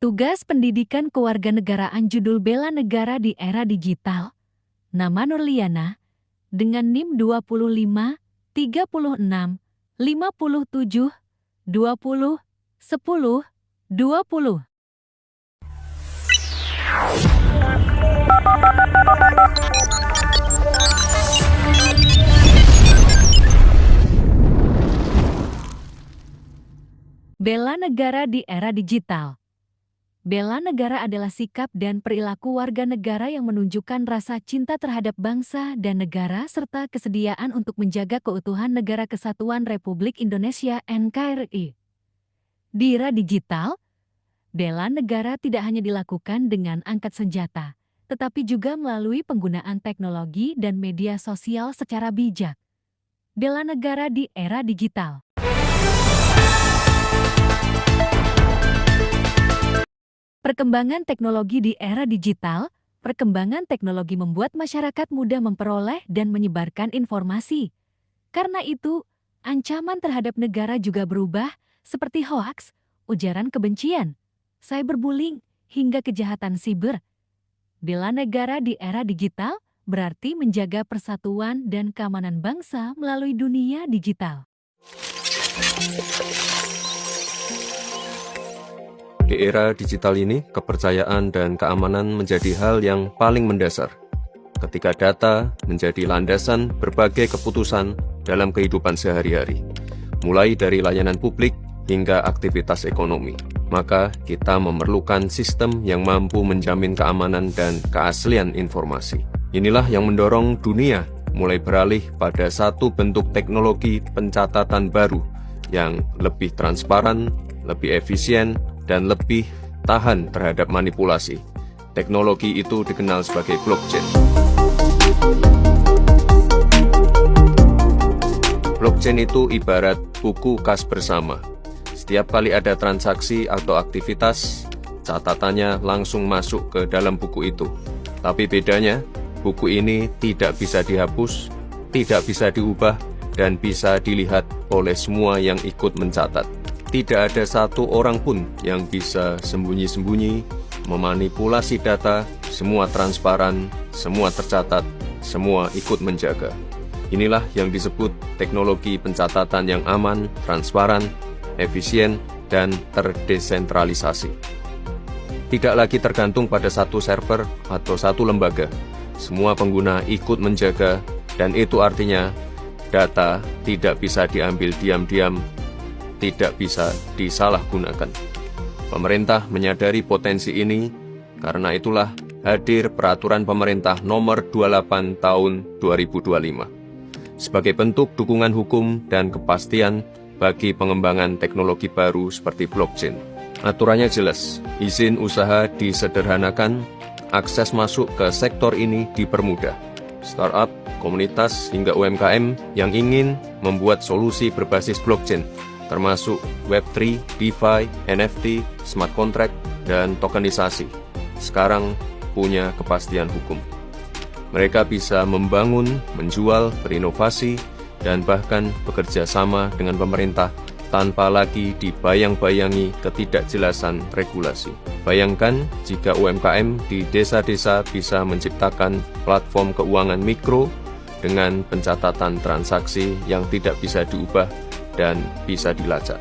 Tugas Pendidikan Kewarganegaraan Judul Bela Negara di Era Digital. Nama Nurliana, dengan NIM 25 36 57 20 10 20. Bela negara di era digital. Bela negara adalah sikap dan perilaku warga negara yang menunjukkan rasa cinta terhadap bangsa dan negara serta kesediaan untuk menjaga keutuhan Negara Kesatuan Republik Indonesia (NKRI). Di era digital, bela negara tidak hanya dilakukan dengan angkat senjata, tetapi juga melalui penggunaan teknologi dan media sosial secara bijak. Bela negara di era digital. Perkembangan teknologi di era digital. Perkembangan teknologi membuat masyarakat mudah memperoleh dan menyebarkan informasi. Karena itu, ancaman terhadap negara juga berubah, seperti hoaks, ujaran kebencian, cyberbullying, hingga kejahatan siber. Bela negara di era digital berarti menjaga persatuan dan keamanan bangsa melalui dunia digital. Di era digital ini, kepercayaan dan keamanan menjadi hal yang paling mendasar. Ketika data menjadi landasan berbagai keputusan dalam kehidupan sehari-hari, mulai dari layanan publik hingga aktivitas ekonomi, maka kita memerlukan sistem yang mampu menjamin keamanan dan keaslian informasi. Inilah yang mendorong dunia mulai beralih pada satu bentuk teknologi pencatatan baru yang lebih transparan, lebih efisien, dan lebih tahan terhadap manipulasi. Teknologi itu dikenal sebagai blockchain. Blockchain itu ibarat buku kas bersama. Setiap kali ada transaksi atau aktivitas, catatannya langsung masuk ke dalam buku itu. Tapi bedanya, buku ini tidak bisa dihapus, tidak bisa diubah, dan bisa dilihat oleh semua yang ikut mencatat. Tidak ada satu orang pun yang bisa sembunyi-sembunyi, memanipulasi data, semua transparan, semua tercatat, semua ikut menjaga. Inilah yang disebut teknologi pencatatan yang aman, transparan, efisien, dan terdesentralisasi. Tidak lagi tergantung pada satu server atau satu lembaga. Semua pengguna ikut menjaga, dan itu artinya data tidak bisa diambil diam-diam, tidak bisa disalahgunakan. Pemerintah menyadari potensi ini, karena itulah hadir Peraturan Pemerintah Nomor 28 Tahun 2025 sebagai bentuk dukungan hukum dan kepastian bagi pengembangan teknologi baru seperti blockchain. Aturannya jelas, izin usaha disederhanakan, akses masuk ke sektor ini dipermudah. Startup, komunitas, hingga UMKM yang ingin membuat solusi berbasis blockchain termasuk Web3, DeFi, NFT, smart contract, dan tokenisasi, sekarang punya kepastian hukum. Mereka bisa membangun, menjual, berinovasi, dan bahkan bekerja sama dengan pemerintah tanpa lagi dibayang-bayangi ketidakjelasan regulasi. Bayangkan jika UMKM di desa-desa bisa menciptakan platform keuangan mikro dengan pencatatan transaksi yang tidak bisa diubah dan bisa dilacak,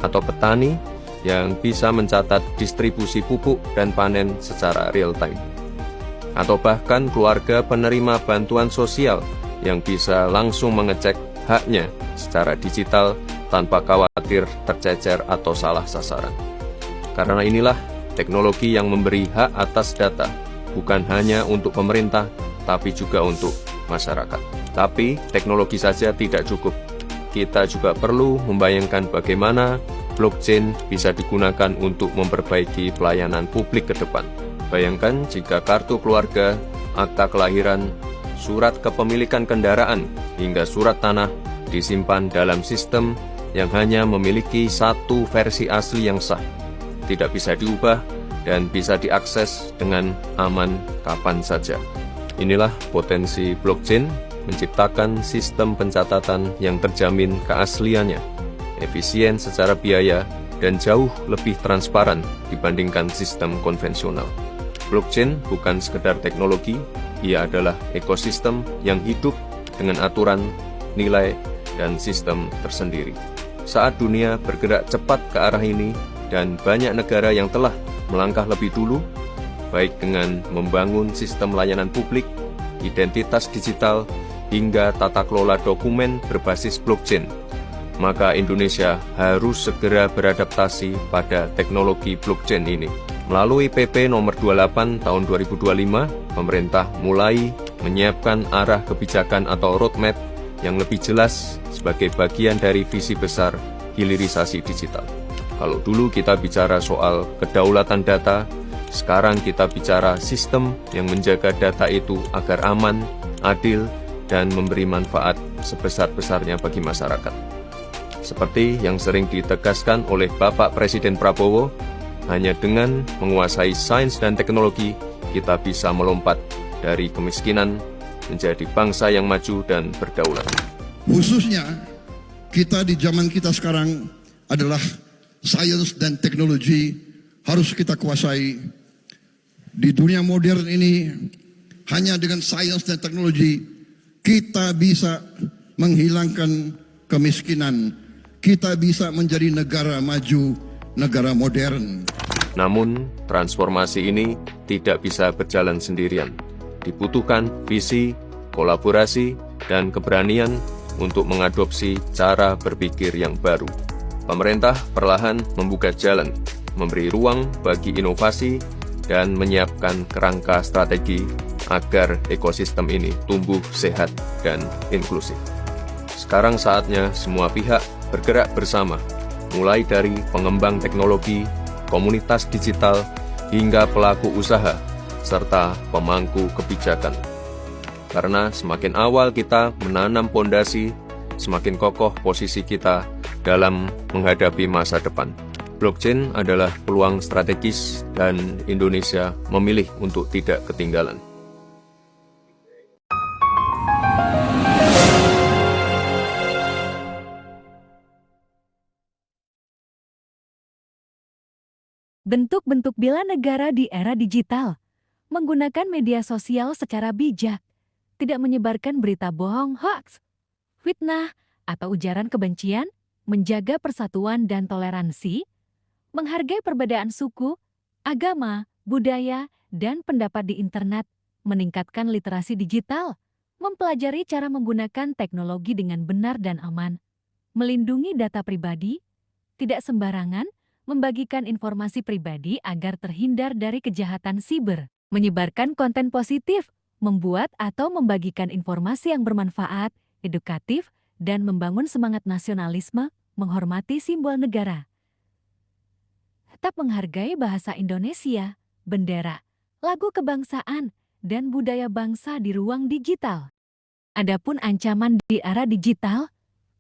atau petani yang bisa mencatat distribusi pupuk dan panen secara real-time, atau bahkan keluarga penerima bantuan sosial yang bisa langsung mengecek haknya secara digital tanpa khawatir tercecer atau salah sasaran. Karena inilah teknologi yang memberi hak atas data, bukan hanya untuk pemerintah, tapi juga untuk masyarakat. Tapi teknologi saja tidak cukup. Kita juga perlu membayangkan bagaimana blockchain bisa digunakan untuk memperbaiki pelayanan publik ke depan. Bayangkan jika kartu keluarga, akta kelahiran, surat kepemilikan kendaraan, hingga surat tanah disimpan dalam sistem yang hanya memiliki satu versi asli yang sah, tidak bisa diubah, dan bisa diakses dengan aman kapan saja. Inilah potensi blockchain menciptakan sistem pencatatan yang terjamin keasliannya, efisien secara biaya, dan jauh lebih transparan dibandingkan sistem konvensional. Blockchain bukan sekedar teknologi, ia adalah ekosistem yang hidup dengan aturan, nilai, dan sistem tersendiri. Saat dunia bergerak cepat ke arah ini, dan banyak negara yang telah melangkah lebih dulu, baik dengan membangun sistem layanan publik, identitas digital, hingga tata kelola dokumen berbasis blockchain, maka Indonesia harus segera beradaptasi pada teknologi blockchain ini. Melalui PP nomor 28 tahun 2025, pemerintah mulai menyiapkan arah kebijakan atau roadmap yang lebih jelas sebagai bagian dari visi besar hilirisasi digital. Kalau dulu kita bicara soal kedaulatan data, sekarang kita bicara sistem yang menjaga data itu agar aman, adil, dan memberi manfaat sebesar-besarnya bagi masyarakat. Seperti yang sering ditegaskan oleh Bapak Presiden Prabowo, hanya dengan menguasai sains dan teknologi, kita bisa melompat dari kemiskinan menjadi bangsa yang maju dan berdaulat. Khususnya kita di zaman kita sekarang adalah sains dan teknologi harus kita kuasai. Di dunia modern ini hanya dengan sains dan teknologi kita bisa menghilangkan kemiskinan. Kita bisa menjadi negara maju, negara modern. Namun, transformasi ini tidak bisa berjalan sendirian. Dibutuhkan visi, kolaborasi, dan keberanian untuk mengadopsi cara berpikir yang baru. Pemerintah perlahan membuka jalan, memberi ruang bagi inovasi, dan menyiapkan kerangka strategi agar ekosistem ini tumbuh sehat dan inklusif. Sekarang saatnya semua pihak bergerak bersama, mulai dari pengembang teknologi, komunitas digital, hingga pelaku usaha, serta pemangku kebijakan. Karena semakin awal kita menanam pondasi, semakin kokoh posisi kita dalam menghadapi masa depan. Blockchain adalah peluang strategis dan Indonesia memilih untuk tidak ketinggalan. Bentuk-bentuk bela negara di era digital. Menggunakan media sosial secara bijak. Tidak menyebarkan berita bohong, hoax, fitnah, atau ujaran kebencian. Menjaga persatuan dan toleransi. Menghargai perbedaan suku, agama, budaya, dan pendapat di internet. Meningkatkan literasi digital. Mempelajari cara menggunakan teknologi dengan benar dan aman. Melindungi data pribadi. Tidak sembarangan membagikan informasi pribadi agar terhindar dari kejahatan siber, menyebarkan konten positif, membuat atau membagikan informasi yang bermanfaat, edukatif, dan membangun semangat nasionalisme, menghormati simbol negara. Tetap menghargai bahasa Indonesia, bendera, lagu kebangsaan, dan budaya bangsa di ruang digital. Adapun ancaman di era digital,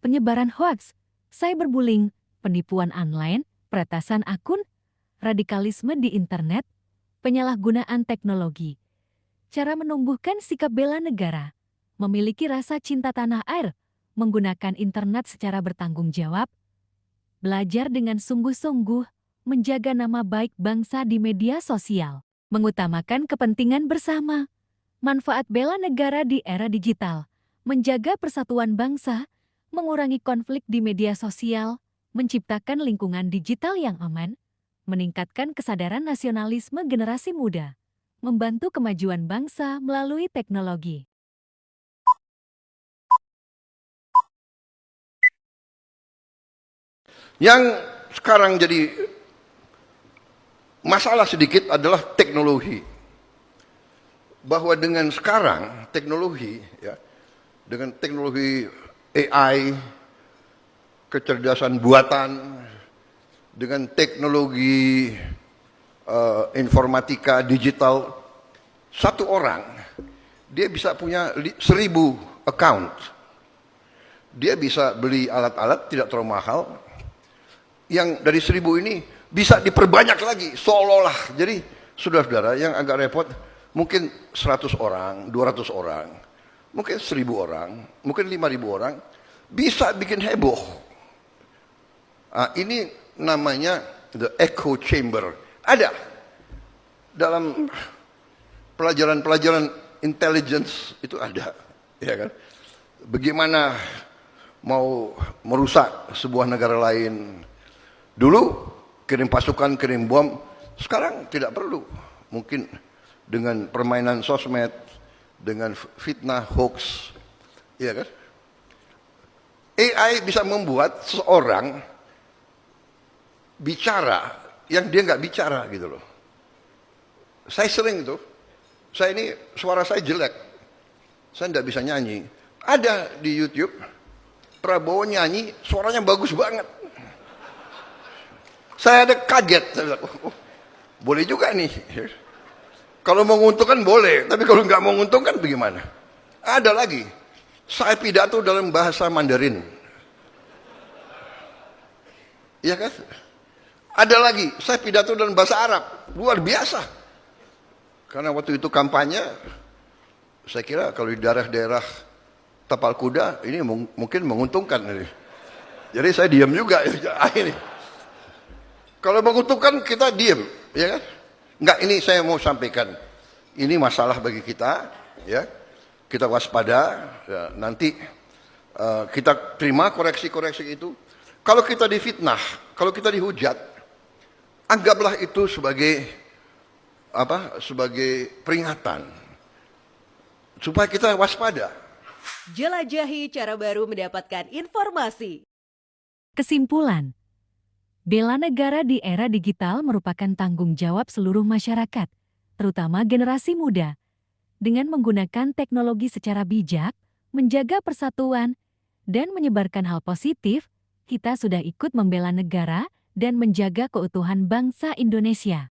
penyebaran hoaks, cyberbullying, penipuan online, peretasan akun, radikalisme di internet, penyalahgunaan teknologi. Cara menumbuhkan sikap bela negara, memiliki rasa cinta tanah air, menggunakan internet secara bertanggung jawab, belajar dengan sungguh-sungguh, menjaga nama baik bangsa di media sosial, mengutamakan kepentingan bersama, manfaat bela negara di era digital, menjaga persatuan bangsa, mengurangi konflik di media sosial, menciptakan lingkungan digital yang aman, meningkatkan kesadaran nasionalisme generasi muda, membantu kemajuan bangsa melalui teknologi. Yang sekarang jadi masalah sedikit adalah teknologi. Bahwa dengan sekarang teknologi, ya, dengan teknologi AI, kecerdasan buatan, dengan teknologi informatika digital, satu orang dia bisa punya 1000 account. Dia bisa beli alat-alat tidak terlalu mahal, yang dari 1000 ini bisa diperbanyak lagi seolah-olah. Jadi saudara-saudara yang agak repot, mungkin 100 orang, 200 orang, mungkin 1000 orang, mungkin 5000 orang bisa bikin heboh. Ini namanya the echo chamber. Ada dalam pelajaran-pelajaran intelligence itu ada, ya kan? Bagaimana mau merusak sebuah negara lain. Dulu kirim pasukan, kirim bom, sekarang tidak perlu. Mungkin dengan permainan sosmed, dengan fitnah, hoax, ya kan? AI bisa membuat seseorang bicara yang dia nggak bicara gitu loh. Saya sering tuh, saya ini suara saya jelek, saya nggak bisa nyanyi. Ada di YouTube, Prabowo nyanyi, suaranya bagus banget. Saya ada kaget, saya bilang, oh, boleh juga nih. Kalau menguntungkan boleh, tapi kalau nggak menguntungkan bagaimana? Ada lagi, saya pidato dalam bahasa Mandarin. Iya kan? Ada lagi, saya pidato dalam bahasa Arab. Luar biasa. Karena waktu itu kampanye, saya kira kalau di daerah-daerah tapal kuda, ini mungkin menguntungkan. Jadi saya diam juga. Ini. Kalau menguntungkan kita diam, ya kan? Enggak, ini saya mau sampaikan. Ini masalah bagi kita, ya. Kita waspada, ya, nanti kita terima koreksi-koreksi itu. Kalau kita difitnah, kalau kita dihujat, anggaplah itu sebagai apa? Sebagai peringatan supaya kita waspada. Jelajahi cara baru mendapatkan informasi. Kesimpulan, bela negara di era digital merupakan tanggung jawab seluruh masyarakat, terutama generasi muda. Dengan menggunakan teknologi secara bijak, menjaga persatuan, dan menyebarkan hal positif, kita sudah ikut membela negara dan menjaga keutuhan bangsa Indonesia.